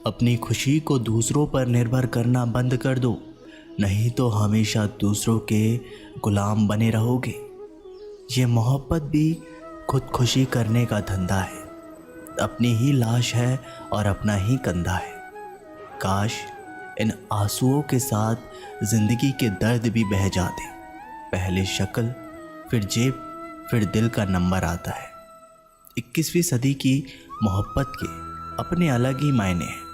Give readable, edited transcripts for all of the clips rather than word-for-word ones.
अपनी खुशी को दूसरों पर निर्भर करना बंद कर दो, नहीं तो हमेशा दूसरों के गुलाम बने रहोगे। ये मोहब्बत भी खुदकुशी करने का धंधा है, अपनी ही लाश है और अपना ही कंधा है। काश इन आंसुओं के साथ जिंदगी के दर्द भी बह जाते। पहले शक्ल, फिर जेब, फिर दिल का नंबर आता है। 21वीं सदी की मोहब्बत के अपने अलग ही मायने हैं।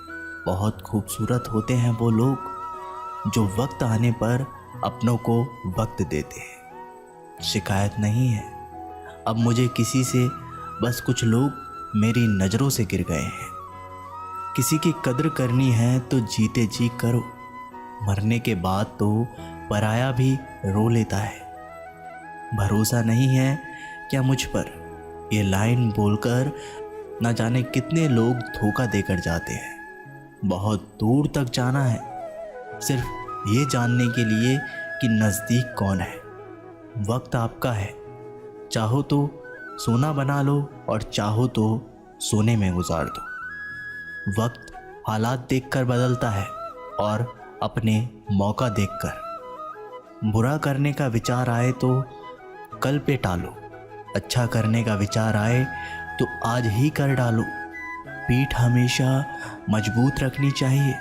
बहुत खूबसूरत होते हैं वो लोग जो वक्त आने पर अपनों को वक्त देते हैं। शिकायत नहीं है अब मुझे किसी से, बस कुछ लोग मेरी नज़रों से गिर गए हैं। किसी की कद्र करनी है तो जीते जी करो, मरने के बाद तो पराया भी रो लेता है। भरोसा नहीं है क्या मुझ पर, ये लाइन बोलकर न जाने कितने लोग धोखा देकर जाते हैं। बहुत दूर तक जाना है सिर्फ ये जानने के लिए कि नज़दीक कौन है। वक्त आपका है, चाहो तो सोना बना लो और चाहो तो सोने में गुजार दो। वक्त हालात देखकर बदलता है और अपने मौका देखकर। बुरा करने का विचार आए तो कल पे टालो, अच्छा करने का विचार आए तो आज ही कर डालो। पीठ हमेशा मजबूत रखनी चाहिए,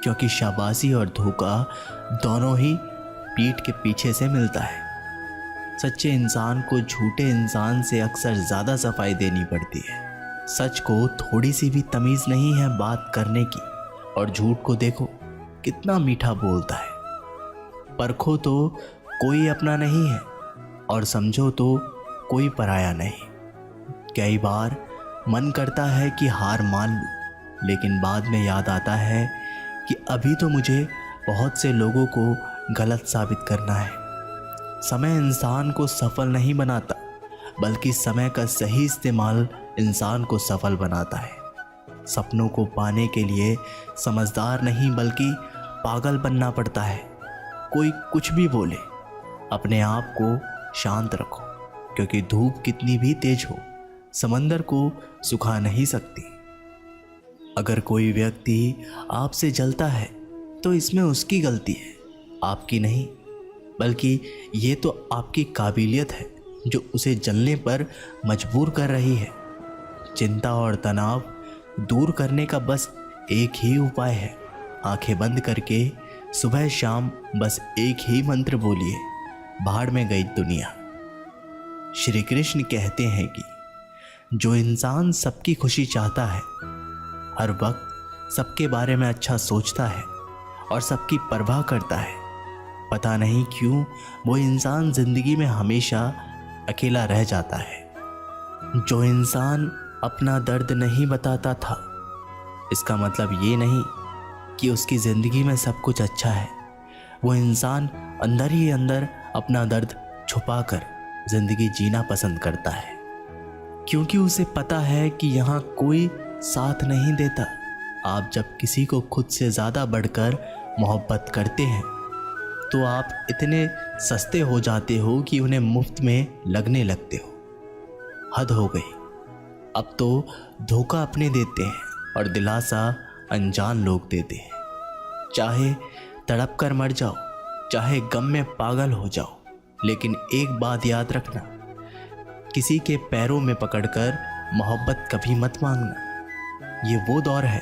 क्योंकि शाबाशी और धोखा दोनों ही पीठ के पीछे से मिलता है। सच्चे इंसान को झूठे इंसान से अक्सर ज़्यादा सफाई देनी पड़ती है। सच को थोड़ी सी भी तमीज़ नहीं है बात करने की, और झूठ को देखो कितना मीठा बोलता है। परखो तो कोई अपना नहीं है और समझो तो कोई पराया नहीं। कई बार मन करता है कि हार मान लूं, लेकिन बाद में याद आता है कि अभी तो मुझे बहुत से लोगों को गलत साबित करना है। समय इंसान को सफल नहीं बनाता, बल्कि समय का सही इस्तेमाल इंसान को सफल बनाता है। सपनों को पाने के लिए समझदार नहीं बल्कि पागल बनना पड़ता है। कोई कुछ भी बोले, अपने आप को शांत रखो, क्योंकि धूप कितनी भी तेज हो समंदर को सुखा नहीं सकती। अगर कोई व्यक्ति आपसे जलता है तो इसमें उसकी गलती है, आपकी नहीं। बल्कि ये तो आपकी काबिलियत है जो उसे जलने पर मजबूर कर रही है। चिंता और तनाव दूर करने का बस एक ही उपाय है। आंखें बंद करके सुबह शाम बस एक ही मंत्र बोलिए, भाड़ में गई दुनिया। श्री कृष्ण कहते हैं कि जो इंसान सबकी खुशी चाहता है, हर वक्त सबके बारे में अच्छा सोचता है और सबकी परवाह करता है, पता नहीं क्यों वो इंसान जिंदगी में हमेशा अकेला रह जाता है। जो इंसान अपना दर्द नहीं बताता था, इसका मतलब ये नहीं कि उसकी ज़िंदगी में सब कुछ अच्छा है। वो इंसान अंदर ही अंदर अपना दर्द छुपाकर ज़िंदगी जीना पसंद करता है, क्योंकि उसे पता है कि यहाँ कोई साथ नहीं देता। आप जब किसी को खुद से ज़्यादा बढ़कर मोहब्बत करते हैं तो आप इतने सस्ते हो जाते हो कि उन्हें मुफ्त में लगने लगते हो। हद हो गई। अब तो धोखा अपने देते हैं और दिलासा अनजान लोग देते हैं। चाहे तड़प कर मर जाओ, चाहे गम में पागल हो जाओ, लेकिन एक बात याद रखना, किसी के पैरों में पकड़कर मोहब्बत कभी मत मांगना। ये वो दौर है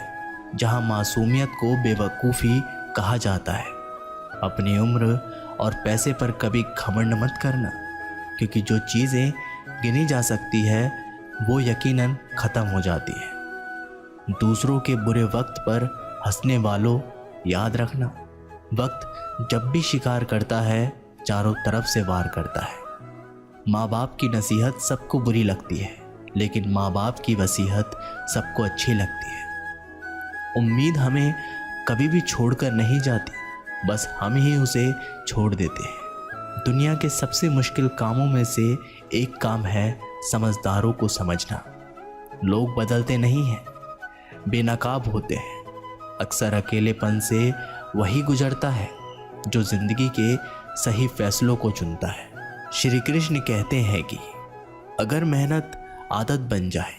जहां मासूमियत को बेवकूफ़ी कहा जाता है। अपनी उम्र और पैसे पर कभी घमंड मत करना, क्योंकि जो चीज़ें गिनी जा सकती है वो यकीनन ख़त्म हो जाती है। दूसरों के बुरे वक्त पर हंसने वालों, याद रखना, वक्त जब भी शिकार करता है चारों तरफ से वार करता है। माँ बाप की नसीहत सबको बुरी लगती है, लेकिन माँ बाप की वसीहत सबको अच्छी लगती है। उम्मीद हमें कभी भी छोड़कर नहीं जाती, बस हम ही उसे छोड़ देते हैं। दुनिया के सबसे मुश्किल कामों में से एक काम है समझदारों को समझना। लोग बदलते नहीं हैं, बेनकाब होते हैं। अक्सर अकेलेपन से वही गुजरता है जो जिंदगी के सही फैसलों को चुनता है। श्री कृष्ण कहते हैं कि अगर मेहनत आदत बन जाए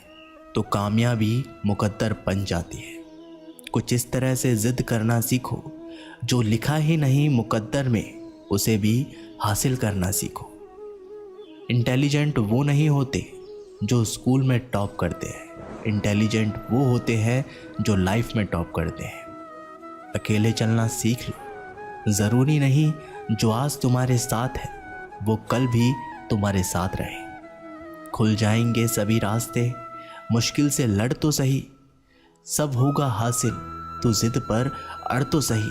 तो कामयाबी मुकद्दर बन जाती है। कुछ इस तरह से जिद करना सीखो, जो लिखा ही नहीं मुकद्दर में उसे भी हासिल करना सीखो। इंटेलिजेंट वो नहीं होते जो स्कूल में टॉप करते हैं, इंटेलिजेंट वो होते हैं जो लाइफ में टॉप करते हैं। अकेले चलना सीख लो। ज़रूरी नहीं जो आज तुम्हारे साथ है वो कल भी तुम्हारे साथ रहे। खुल जाएंगे सभी रास्ते, मुश्किल से लड़ तो सही, सब होगा हासिल, तो जिद पर अड़ तो सही।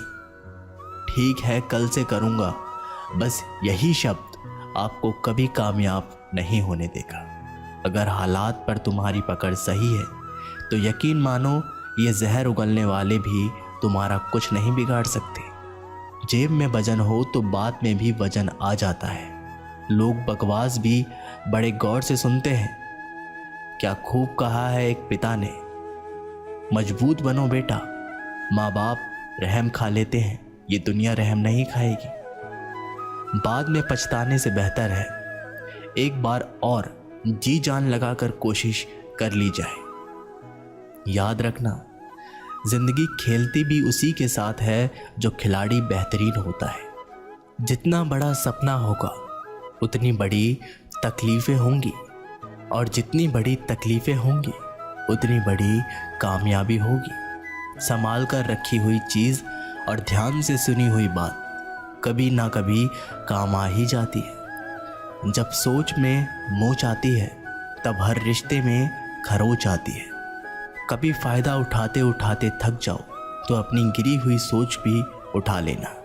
ठीक है कल से करूँगा, बस यही शब्द आपको कभी कामयाब नहीं होने देगा। अगर हालात पर तुम्हारी पकड़ सही है तो यकीन मानो ये जहर उगलने वाले भी तुम्हारा कुछ नहीं बिगाड़ सकते। जेब में वजन हो तो बात में भी वजन आ जाता है। लोग बकवास भी बड़े गौर से सुनते हैं। क्या खूब कहा है एक पिता ने, मजबूत बनो बेटा, माँ बाप रहम खा लेते हैं, ये दुनिया रहम नहीं खाएगी। बाद में पछताने से बेहतर है एक बार और जी जान लगाकर कोशिश कर ली जाए। याद रखना, जिंदगी खेलती भी उसी के साथ है जो खिलाड़ी बेहतरीन होता है। जितना बड़ा सपना होगा उतनी बड़ी तकलीफ़ें होंगी, और जितनी बड़ी तकलीफ़ें होंगी उतनी बड़ी कामयाबी होगी। संभाल कर रखी हुई चीज़ और ध्यान से सुनी हुई बात कभी ना कभी काम आ ही जाती है। जब सोच में मोच आती है तब हर रिश्ते में खरोच आती है। कभी फ़ायदा उठाते उठाते थक जाओ तो अपनी गिरी हुई सोच भी उठा लेना।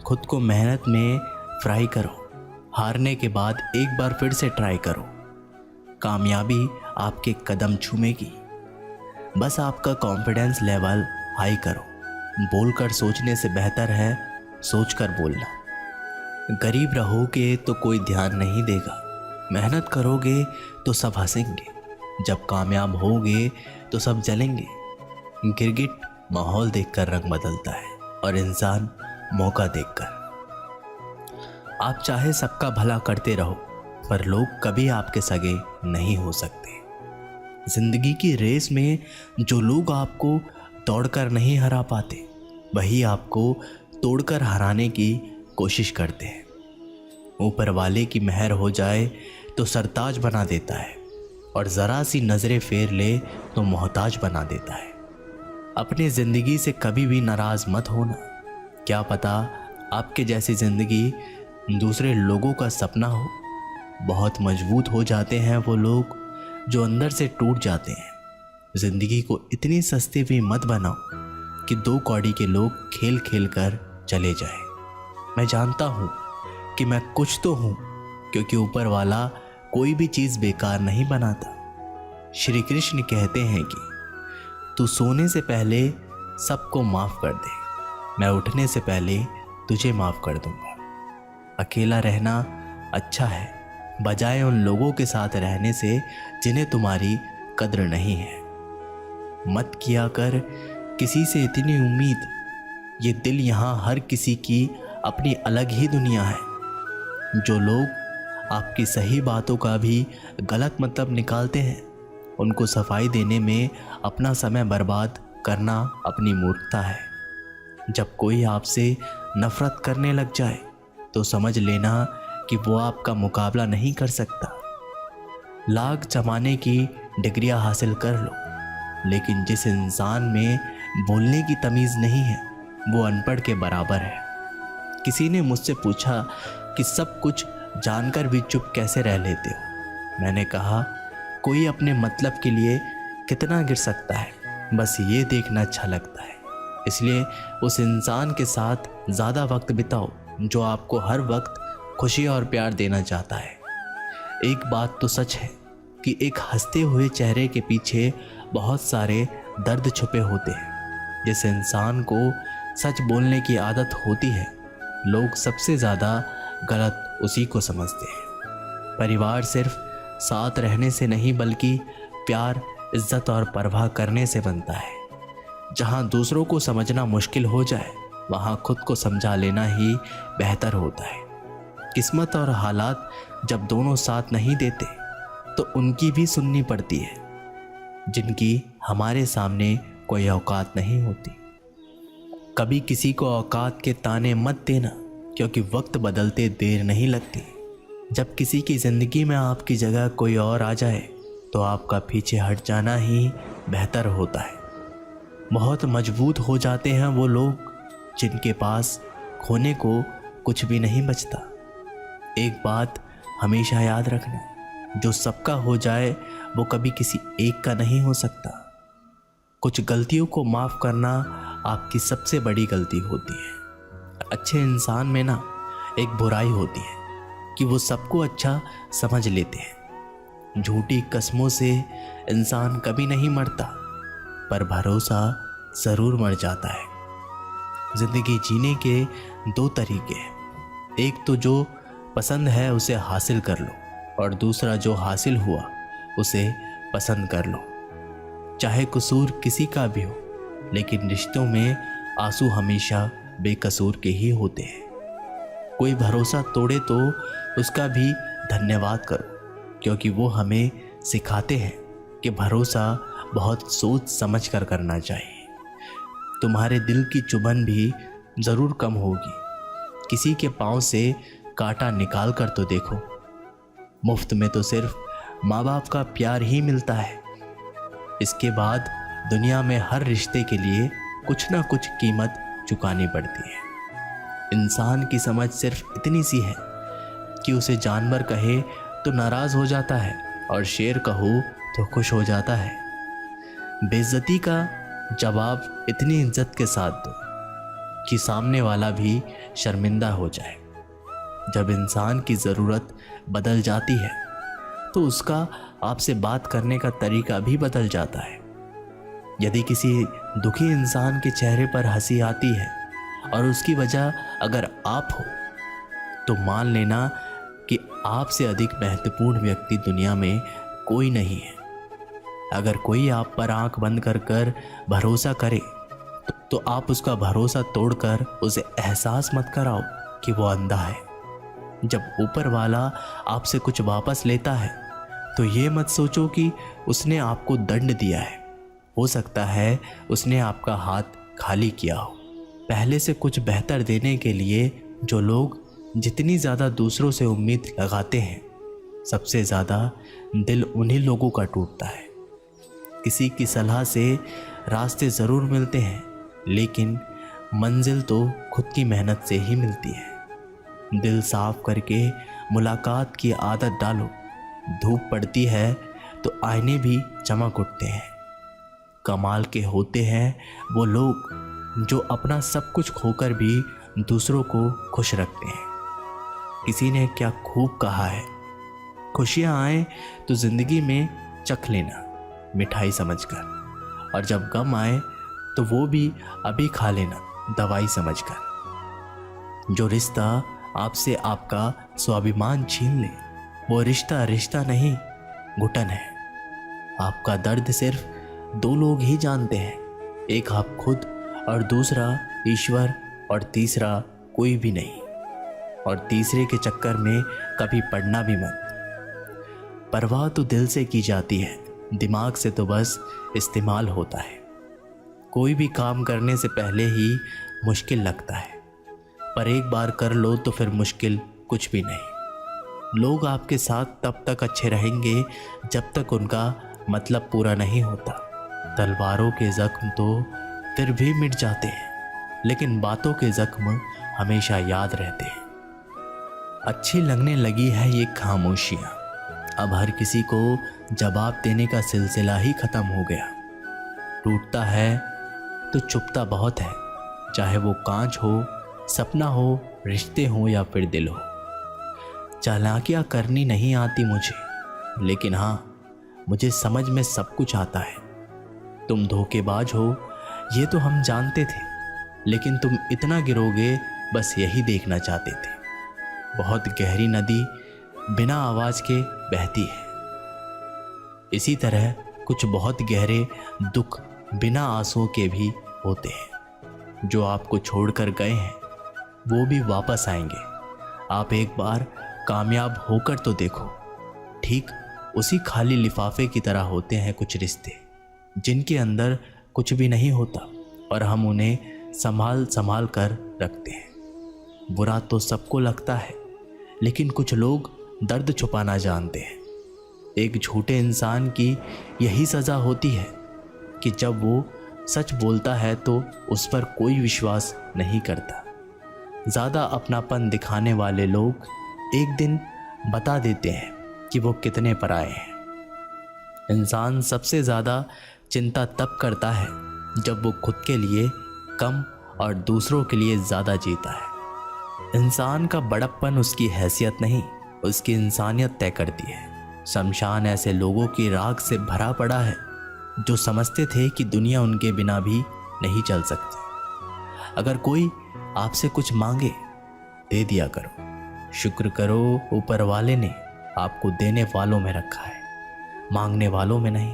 खुद को मेहनत में फ्राई करो, हारने के बाद एक बार फिर से ट्राई करो। कामयाबी आपके कदम चूमेगी, बस आपका कॉन्फिडेंस लेवल हाई करो। बोलकर सोचने से बेहतर है सोचकर बोलना। गरीब रहोगे तो कोई ध्यान नहीं देगा, मेहनत करोगे तो सब हंसेंगे, जब कामयाब होगे तो सब जलेंगे। गिरगिट माहौल देखकर रंग बदलता है और इंसान मौका देखकर। आप चाहे सबका भला करते रहो पर लोग कभी आपके सगे नहीं हो सकते। जिंदगी की रेस में जो लोग आपको दौड़कर नहीं हरा पाते वही आपको तोड़कर हराने की कोशिश करते हैं। ऊपर वाले की मेहर हो जाए तो सरताज बना देता है, और ज़रा सी नज़रें फेर ले तो मोहताज बना देता है। अपनी ज़िंदगी से कभी भी नाराज़ मत होना। क्या पता आपके जैसी ज़िंदगी दूसरे लोगों का सपना हो। बहुत मजबूत हो जाते हैं वो लोग जो अंदर से टूट जाते हैं। ज़िंदगी को इतनी सस्ती भी मत बनाओ कि दो कौड़ी के लोग खेल खेल कर चले जाए। मैं जानता हूँ कि मैं कुछ तो हूँ, क्योंकि ऊपर वाला कोई भी चीज़ बेकार नहीं बनाता। श्री कृष्ण कहते हैं कि तू सोने से पहले सबको माफ़ कर दे, मैं उठने से पहले तुझे माफ़ कर दूंगा। अकेला रहना अच्छा है, बजाय उन लोगों के साथ रहने से जिन्हें तुम्हारी कद्र नहीं है। मत किया कर किसी से इतनी उम्मीद, ये दिल यहाँ हर किसी की अपनी अलग ही दुनिया है। जो लोग आपकी सही बातों का भी गलत मतलब निकालते हैं, उनको सफाई देने में अपना समय बर्बाद करना अपनी मूर्खता है। जब कोई आपसे नफरत करने लग जाए तो समझ लेना कि वो आपका मुकाबला नहीं कर सकता। लाख जमाने की डिग्रियां हासिल कर लो, लेकिन जिस इंसान में बोलने की तमीज़ नहीं है वो अनपढ़ के बराबर है। किसी ने मुझसे पूछा कि सब कुछ जानकर भी चुप कैसे रह लेते हो। मैंने कहा कोई अपने मतलब के लिए कितना गिर सकता है, बस ये देखना अच्छा लगता है। इसलिए उस इंसान के साथ ज़्यादा वक्त बिताओ जो आपको हर वक्त खुशी और प्यार देना चाहता है। एक बात तो सच है कि एक हंसते हुए चेहरे के पीछे बहुत सारे दर्द छुपे होते हैं। जिस इंसान को सच बोलने की आदत होती है, लोग सबसे ज़्यादा गलत उसी को समझते हैं। परिवार सिर्फ साथ रहने से नहीं बल्कि प्यार, इज्जत और परवाह करने से बनता है। जहाँ दूसरों को समझना मुश्किल हो जाए वहाँ खुद को समझा लेना ही बेहतर होता है। किस्मत और हालात जब दोनों साथ नहीं देते तो उनकी भी सुननी पड़ती है। जिनकी हमारे सामने कोई औकात नहीं होती। कभी किसी को औकात के ताने मत देना, क्योंकि वक्त बदलते देर नहीं लगती। जब किसी की ज़िंदगी में आपकी जगह कोई और आ जाए तो आपका पीछे हट जाना ही बेहतर होता है। बहुत मजबूत हो जाते हैं वो लोग जिनके पास खोने को कुछ भी नहीं बचता। एक बात हमेशा याद रखना, जो सबका हो जाए वो कभी किसी एक का नहीं हो सकता। कुछ गलतियों को माफ़ करना आपकी सबसे बड़ी गलती होती है। अच्छे इंसान में ना एक बुराई होती है कि वो सबको अच्छा समझ लेते हैं। झूठी कसमों से इंसान कभी नहीं मरता, पर भरोसा ज़रूर मर जाता है। ज़िंदगी जीने के दो तरीके हैं, एक तो जो पसंद है उसे हासिल कर लो, और दूसरा जो हासिल हुआ उसे पसंद कर लो। चाहे कसूर किसी का भी हो, लेकिन रिश्तों में आंसू हमेशा बेकसूर के ही होते हैं। कोई भरोसा तोड़े तो उसका भी धन्यवाद करो, क्योंकि वो हमें सिखाते हैं कि भरोसा बहुत सोच समझ कर करना चाहिए। तुम्हारे दिल की चुभन भी ज़रूर कम होगी। किसी के पाँव से कांटा निकाल कर तो देखो। मुफ्त में तो सिर्फ माँ बाप का प्यार ही मिलता है। इसके बाद दुनिया में हर रिश्ते के लिए कुछ ना कुछ कीमत चुकानी पड़ती है। इंसान की समझ सिर्फ इतनी सी है कि उसे जानवर कहे तो नाराज़ हो जाता है, और शेर कहो तो खुश हो जाता है। बेइज्जती का जवाब इतनी इज्जत के साथ दो कि सामने वाला भी शर्मिंदा हो जाए। जब इंसान की ज़रूरत बदल जाती है तो उसका आपसे बात करने का तरीका भी बदल जाता है। यदि किसी दुखी इंसान के चेहरे पर हंसी आती है और उसकी वजह अगर आप हो, तो मान लेना कि आपसे अधिक महत्वपूर्ण व्यक्ति दुनिया में कोई नहीं है। अगर कोई आप पर आंख बंद कर कर भरोसा करे तो आप उसका भरोसा तोड़कर उसे एहसास मत कराओ कि वो अंधा है। जब ऊपर वाला आपसे कुछ वापस लेता है तो ये मत सोचो कि उसने आपको दंड दिया है। हो सकता है उसने आपका हाथ खाली किया हो। पहले से कुछ बेहतर देने के लिए जो लोग जितनी ज़्यादा दूसरों से उम्मीद लगाते हैं, सबसे ज़्यादा दिल उन्हीं लोगों का टूटता है। किसी की सलाह से रास्ते ज़रूर मिलते हैं, लेकिन मंजिल तो खुद की मेहनत से ही मिलती है। दिल साफ करके मुलाकात की आदत डालो। धूप पड़ती है तो आईने भी चमक उठते हैं। कमाल के होते हैं वो लोग जो अपना सब कुछ खोकर भी दूसरों को खुश रखते हैं। किसी ने क्या खूब कहा है, खुशियाँ आए तो ज़िंदगी में चख लेना मिठाई समझकर, और जब गम आए तो वो भी अभी खा लेना दवाई समझकर। जो रिश्ता आपसे आपका स्वाभिमान छीन ले, वो रिश्ता रिश्ता नहीं, घुटन है। आपका दर्द सिर्फ दो लोग ही जानते हैं, एक आप खुद और दूसरा ईश्वर, और तीसरा कोई भी नहीं। और तीसरे के चक्कर में कभी पड़ना भी मत। परवाह तो दिल से की जाती है, दिमाग से तो बस इस्तेमाल होता है। कोई भी काम करने से पहले ही मुश्किल लगता है, पर एक बार कर लो तो फिर मुश्किल कुछ भी नहीं। लोग आपके साथ तब तक अच्छे रहेंगे जब तक उनका मतलब पूरा नहीं होता। तलवारों के ज़ख्म तो फिर भी मिट जाते हैं, लेकिन बातों के ज़ख्म हमेशा याद रहते हैं। अच्छी लगने लगी है ये खामोशियाँ। अब हर किसी को जवाब देने का सिलसिला ही ख़त्म हो गया। टूटता है तो चुपता बहुत है, चाहे वो कांच हो, सपना हो, रिश्ते हो या फिर दिल हो। चालाकियाँ करनी नहीं आती मुझे, लेकिन हाँ, मुझे समझ में सब कुछ आता है। तुम धोखेबाज हो ये तो हम जानते थे, लेकिन तुम इतना गिरोगे बस यही देखना चाहते थे। बहुत गहरी नदी बिना आवाज़ के बहती है। इसी तरह कुछ बहुत गहरे दुख बिना आंसुओं के भी होते हैं। जो आपको छोड़कर गए हैं वो भी वापस आएंगे। आप एक बार कामयाब होकर तो देखो। ठीक उसी खाली लिफाफे की तरह होते हैं कुछ रिश्ते, जिनके अंदर कुछ भी नहीं होता और हम उन्हें संभाल संभाल कर रखते हैं। बुरा तो सबको लगता है, लेकिन कुछ लोग दर्द छुपाना जानते हैं। एक झूठे इंसान की यही सज़ा होती है कि जब वो सच बोलता है तो उस पर कोई विश्वास नहीं करता। ज़्यादा अपनापन दिखाने वाले लोग एक दिन बता देते हैं कि वो कितने पराए हैं। इंसान सबसे ज़्यादा चिंता तब करता है जब वो खुद के लिए कम और दूसरों के लिए ज़्यादा जीता है। इंसान का बड़प्पन उसकी हैसियत नहीं, उसकी इंसानियत तय करती है। शमशान ऐसे लोगों की राख से भरा पड़ा है जो समझते थे कि दुनिया उनके बिना भी नहीं चल सकती। अगर कोई आपसे कुछ मांगे, दे दिया करो। शुक्र करो ऊपर वाले ने आपको देने वालों में रखा है, मांगने वालों में नहीं।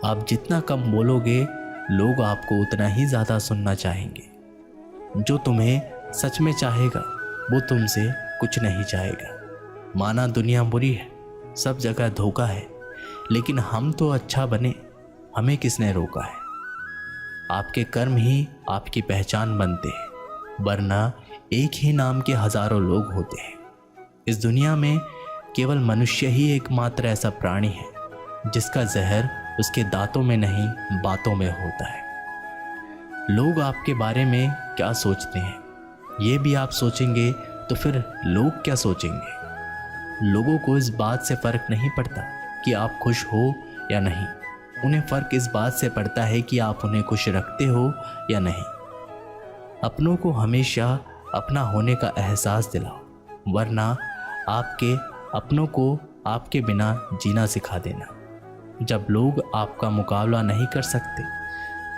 आप जितना कम बोलोगे, लोग आपको उतना ही ज़्यादा सुनना चाहेंगे। जो तुम्हें सच में चाहेगा वो तुमसे कुछ नहीं चाहेगा। माना दुनिया बुरी है, सब जगह धोखा है, लेकिन हम तो अच्छा बने, हमें किसने रोका है। आपके कर्म ही आपकी पहचान बनते हैं, वरना एक ही नाम के हजारों लोग होते हैं। इस दुनिया में केवल मनुष्य ही एकमात्र ऐसा प्राणी है जिसका जहर उसके दांतों में नहीं, बातों में होता है। लोग आपके बारे में क्या सोचते हैं, ये भी आप सोचेंगे तो फिर लोग क्या सोचेंगे। लोगों को इस बात से फर्क नहीं पड़ता कि आप खुश हो या नहीं, उन्हें फर्क इस बात से पड़ता है कि आप उन्हें खुश रखते हो या नहीं। अपनों को हमेशा अपना होने का एहसास दिलाओ, वरना आपके अपनों को आपके बिना जीना सिखा देना। जब लोग आपका मुकाबला नहीं कर सकते,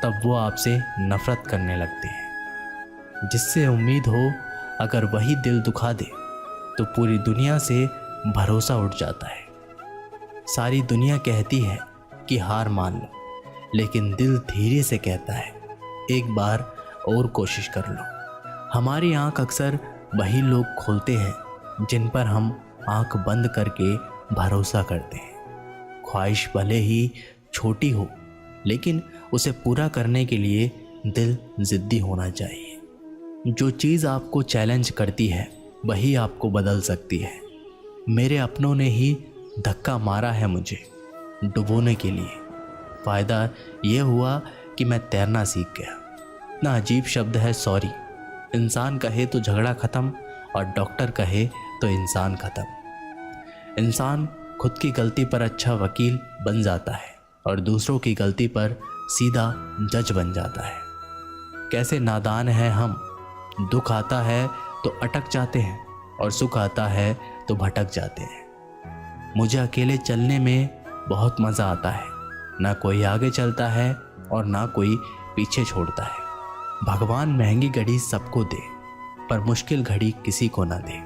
तब वो आपसे नफरत करने लगते हैं। जिससे उम्मीद हो, अगर वही दिल दुखा दे तो पूरी दुनिया से भरोसा उठ जाता है। सारी दुनिया कहती है कि हार मान लो, लेकिन दिल धीरे से कहता है एक बार और कोशिश कर लो। हमारी आंख अक्सर वही लोग खोलते हैं जिन पर हम आंख बंद करके भरोसा करते हैं। ख्वाहिश भले ही छोटी हो, लेकिन उसे पूरा करने के लिए दिल जिद्दी होना चाहिए। जो चीज़ आपको चैलेंज करती है वही आपको बदल सकती है। मेरे अपनों ने ही धक्का मारा है मुझे डुबोने के लिए। फ़ायदा ये हुआ कि मैं तैरना सीख गया। इतना अजीब शब्द है सॉरी। इंसान कहे तो झगड़ा ख़त्म और डॉक्टर कहे तो इंसान ख़त्म। इंसान खुद की गलती पर अच्छा वकील बन जाता है और दूसरों की गलती पर सीधा जज बन जाता है। कैसे नादान है हम। दुख आता है तो अटक जाते हैं और सुख आता है तो भटक जाते हैं। मुझे अकेले चलने में बहुत मज़ा आता है। ना कोई आगे चलता है और ना कोई पीछे छोड़ता है। भगवान महंगी घड़ी सबको दे, पर मुश्किल घड़ी किसी को ना दे।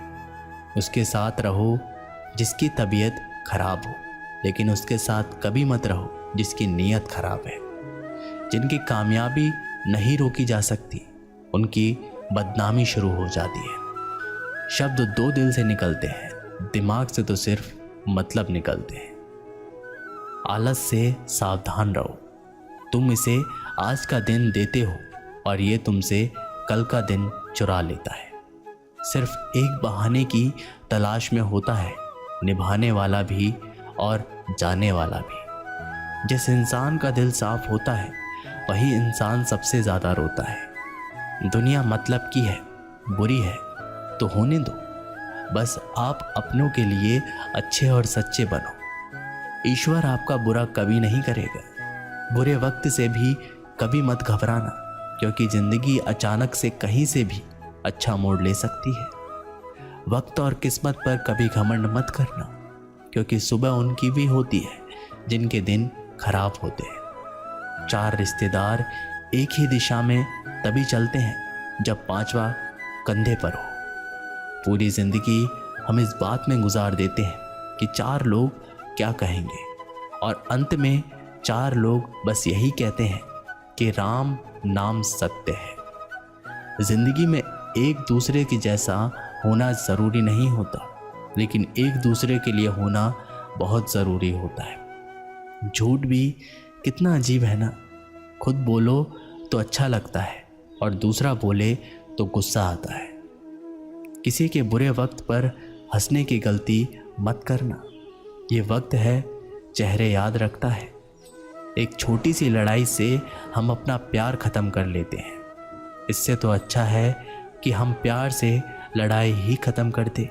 उसके साथ रहो जिसकी तबीयत खराब हो, लेकिन उसके साथ कभी मत रहो जिसकी नीयत खराब है। जिनकी कामयाबी नहीं रोकी जा सकती, उनकी बदनामी शुरू हो जाती है। शब्द दो दिल से निकलते हैं, दिमाग से तो सिर्फ मतलब निकलते हैं। आलस से सावधान रहो। तुम इसे आज का दिन देते हो और ये तुमसे कल का दिन चुरा लेता है। सिर्फ एक बहाने की तलाश में होता है निभाने वाला भी और जाने वाला भी। जिस इंसान का दिल साफ होता है वही इंसान सबसे ज़्यादा रोता है। दुनिया मतलब की है, बुरी है तो होने दो। बस आप अपनों के लिए अच्छे और सच्चे बनो। ईश्वर आपका बुरा कभी नहीं करेगा। बुरे वक्त से भी कभी मत घबराना, क्योंकि ज़िंदगी अचानक से कहीं से भी अच्छा मोड़ ले सकती है। वक्त और किस्मत पर कभी घमंड मत करना, क्योंकि सुबह उनकी भी होती है जिनके दिन खराब होते हैं। चार रिश्तेदार एक ही दिशा में तभी चलते हैं जब पांचवा कंधे पर हो। पूरी ज़िंदगी हम इस बात में गुजार देते हैं कि चार लोग क्या कहेंगे, और अंत में चार लोग बस यही कहते हैं कि राम नाम सत्य है। ज़िंदगी में एक दूसरे के जैसा होना ज़रूरी नहीं होता, लेकिन एक दूसरे के लिए होना बहुत ज़रूरी होता है। झूठ भी कितना अजीब है ना। खुद बोलो तो अच्छा लगता है और दूसरा बोले तो गुस्सा आता है। किसी के बुरे वक्त पर हंसने की गलती मत करना। ये वक्त है, चेहरे याद रखता है। एक छोटी सी लड़ाई से हम अपना प्यार ख़त्म कर लेते हैं। इससे तो अच्छा है कि हम प्यार से लड़ाई ही ख़त्म कर दें।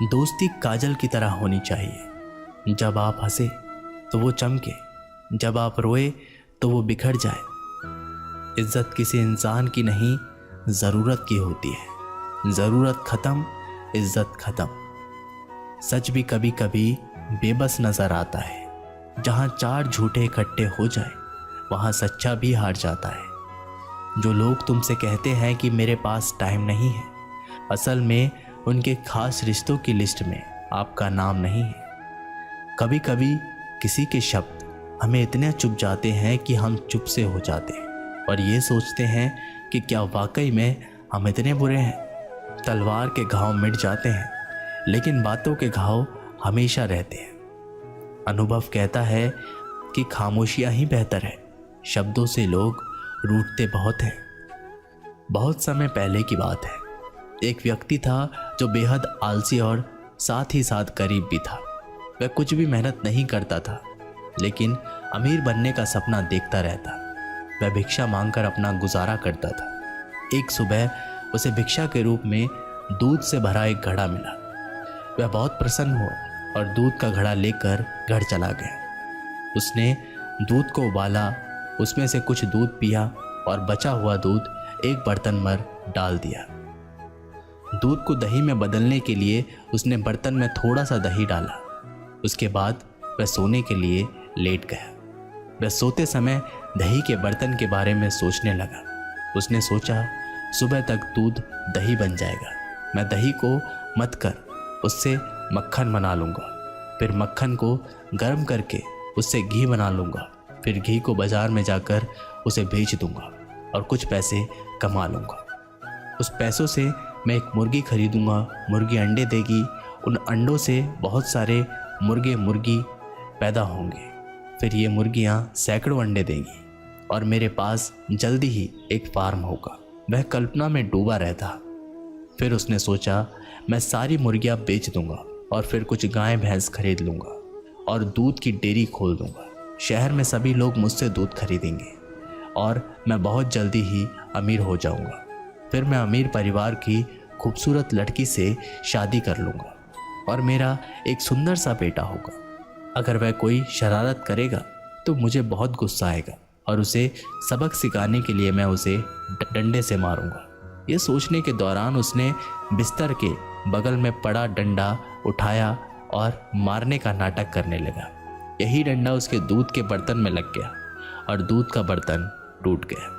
दोस्ती काजल की तरह होनी चाहिए। जब आप हंसे तो वो चमके, जब आप रोए तो वो बिखर जाए। इज्जत किसी इंसान की नहीं, ज़रूरत की होती है। ज़रूरत ख़त्म, इज्जत ख़त्म। सच भी कभी कभी बेबस नज़र आता है। जहाँ चार झूठे इकट्ठे हो जाए वहाँ सच्चा भी हार जाता है। जो लोग तुमसे कहते हैं कि मेरे पास टाइम नहीं है, असल में उनके खास रिश्तों की लिस्ट में आपका नाम नहीं है। कभी कभी किसी के शब्द हमें इतने चुभ जाते हैं कि हम चुप से हो जाते हैं और ये सोचते हैं कि क्या वाकई में हम इतने बुरे हैं। तलवार के घाव मिट जाते हैं लेकिन बातों के घाव हमेशा रहते हैं। अनुभव कहता है कि खामोशियाँ ही बेहतर है। शब्दों से लोग रूठते बहुत हैं। बहुत समय पहले की बात है। एक व्यक्ति था जो बेहद आलसी और साथ ही साथ गरीब भी था। वह कुछ भी मेहनत नहीं करता था लेकिन अमीर बनने का सपना देखता रहता। वह भिक्षा मांगकर अपना गुजारा करता था। एक सुबह उसे भिक्षा के रूप में दूध से भरा एक घड़ा मिला। वह बहुत प्रसन्न हुआ और दूध का घड़ा लेकर घर चला गया। उसने दूध को उबाला, उसमें से कुछ दूध पिया और बचा हुआ दूध एक बर्तन में डाल दिया। दूध को दही में बदलने के लिए उसने बर्तन में थोड़ा सा दही डाला। उसके बाद वह सोने के लिए लेट गया। वह सोते समय दही के बर्तन के बारे में सोचने लगा। उसने सोचा सुबह तक दूध दही बन जाएगा। मैं दही को मत कर उससे मक्खन बना लूँगा, फिर मक्खन को गर्म करके उससे घी बना लूँगा, फिर घी को बाज़ार में जाकर उसे बेच दूँगा और कुछ पैसे कमा लूँगा। उस पैसों से मैं एक मुर्गी खरीदूँगा। मुर्गी अंडे देगी। उन अंडों से बहुत सारे मुर्गे मुर्गी पैदा होंगे। फिर ये मुर्गियाँ सैकड़ों अंडे देंगी और मेरे पास जल्दी ही एक फार्म होगा। वह कल्पना में डूबा रहता। फिर उसने सोचा मैं सारी मुर्गियाँ बेच दूंगा और फिर कुछ गाय भैंस खरीद लूँगा और दूध की डेयरी खोल दूंगा। शहर में सभी लोग मुझसे दूध खरीदेंगे और मैं बहुत जल्दी ही अमीर हो जाऊंगा। फिर मैं अमीर परिवार की खूबसूरत लड़की से शादी कर लूँगा और मेरा एक सुंदर सा बेटा होगा। अगर वह कोई शरारत करेगा तो मुझे बहुत गुस्सा आएगा और उसे सबक सिखाने के लिए मैं उसे डंडे से मारूंगा। ये सोचने के दौरान उसने बिस्तर के बगल में पड़ा डंडा उठाया और मारने का नाटक करने लगा। यही डंडा उसके दूध के बर्तन में लग गया और दूध का बर्तन टूट गया।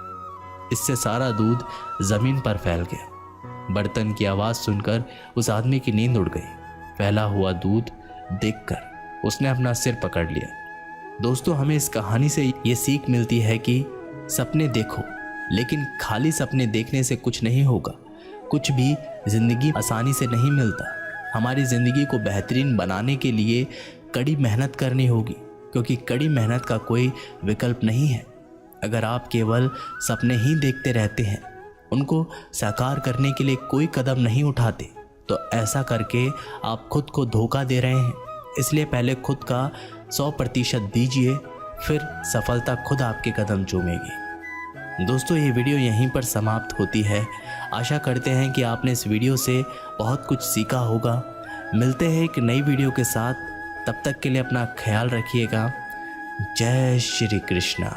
इससे सारा दूध जमीन पर फैल गया। बर्तन की आवाज़ सुनकर उस आदमी की नींद उड़ गई। फैला हुआ दूध देखकर उसने अपना सिर पकड़ लिया। दोस्तों, हमें इस कहानी से ये सीख मिलती है कि सपने देखो, लेकिन खाली सपने देखने से कुछ नहीं होगा। कुछ भी जिंदगी आसानी से नहीं मिलता। हमारी ज़िंदगी को बेहतरीन बनाने के लिए कड़ी मेहनत करनी होगी, क्योंकि कड़ी मेहनत का कोई विकल्प नहीं है। अगर आप केवल सपने ही देखते रहते हैं, उनको साकार करने के लिए कोई कदम नहीं उठाते, तो ऐसा करके आप खुद को धोखा दे रहे हैं। इसलिए पहले खुद का 100% दीजिए, फिर सफलता खुद आपके कदम चूमेगी। दोस्तों, ये वीडियो यहीं पर समाप्त होती है। आशा करते हैं कि आपने इस वीडियो से बहुत कुछ सीखा होगा। मिलते हैं एक नई वीडियो के साथ। तब तक के लिए अपना ख्याल रखिएगा। जय श्री कृष्णा।